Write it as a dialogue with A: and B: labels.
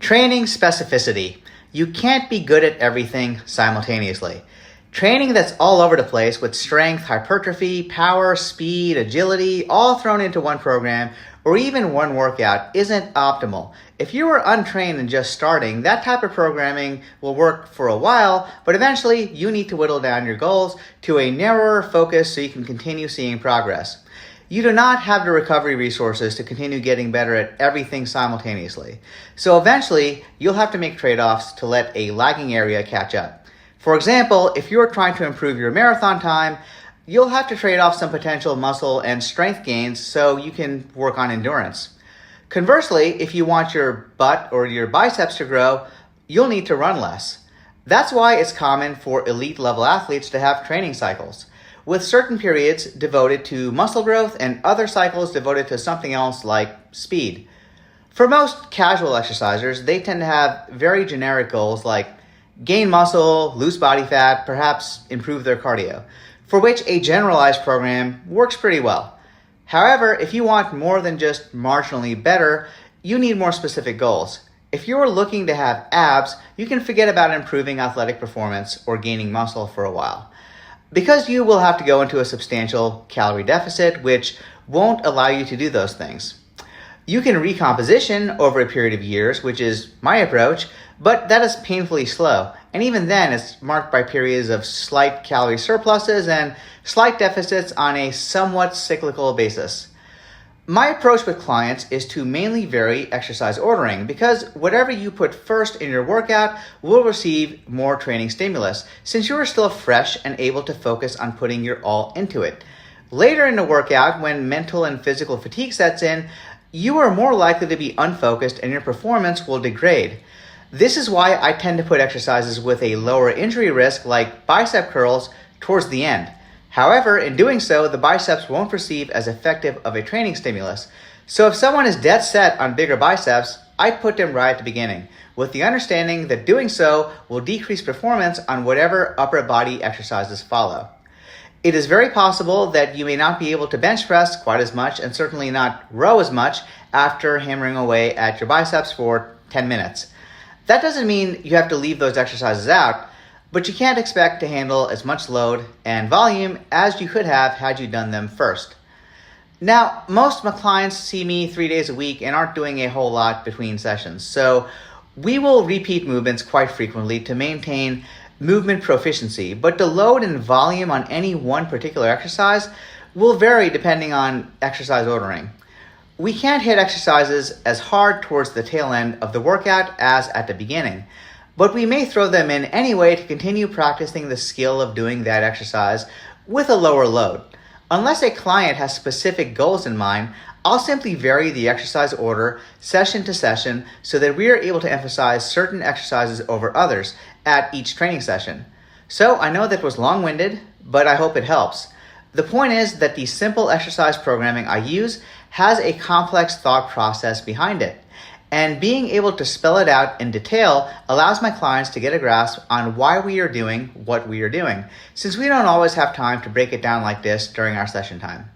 A: Training specificity. You can't be good at everything simultaneously. Training that's all over the place with strength, hypertrophy, power, speed, agility, all thrown into one program or even one workout isn't optimal. If you are untrained and just starting, that type of programming will work for a while, but eventually you need to whittle down your goals to a narrower focus so you can continue seeing progress. You do not have the recovery resources to continue getting better at everything simultaneously. So eventually, you'll have to make trade-offs to let a lagging area catch up. For example, if you're trying to improve your marathon time, you'll have to trade off some potential muscle and strength gains so you can work on endurance. Conversely, if you want your butt or your biceps to grow, you'll need to run less. That's why it's common for elite level athletes to have training cycles, with certain periods devoted to muscle growth and other cycles devoted to something else like speed. For most casual exercisers, they tend to have very generic goals like gain muscle, lose body fat, perhaps improve their cardio, for which a generalized program works pretty well. However, if you want more than just marginally better, you need more specific goals. If you're looking to have abs, you can forget about improving athletic performance or gaining muscle for a while, because you will have to go into a substantial calorie deficit, which won't allow you to do those things. You can recomposition over a period of years, which is my approach, but that is painfully slow. And even then, it's marked by periods of slight calorie surpluses and slight deficits on a somewhat cyclical basis. My approach with clients is to mainly vary exercise ordering, because whatever you put first in your workout will receive more training stimulus, since you are still fresh and able to focus on putting your all into it. Later in the workout, when mental and physical fatigue sets in, you are more likely to be unfocused and your performance will degrade. This is why I tend to put exercises with a lower injury risk, like bicep curls, towards the end. However, in doing so, the biceps won't perceive as effective of a training stimulus. So if someone is dead set on bigger biceps, I put them right at the beginning, with the understanding that doing so will decrease performance on whatever upper body exercises follow. It is very possible that you may not be able to bench press quite as much and certainly not row as much after hammering away at your biceps for 10 minutes. That doesn't mean you have to leave those exercises out, but you can't expect to handle as much load and volume as you could have had you done them first. Now, most of my clients see me 3 days a week and aren't doing a whole lot between sessions, so we will repeat movements quite frequently to maintain movement proficiency, but the load and volume on any one particular exercise will vary depending on exercise ordering. We can't hit exercises as hard towards the tail end of the workout as at the beginning, but we may throw them in anyway to continue practicing the skill of doing that exercise with a lower load. Unless a client has specific goals in mind, I'll simply vary the exercise order session to session so that we are able to emphasize certain exercises over others at each training session. So I know that was long-winded, but I hope it helps. The point is that the simple exercise programming I use has a complex thought process behind it, and being able to spell it out in detail allows my clients to get a grasp on why we are doing what we are doing, since we don't always have time to break it down like this during our session time.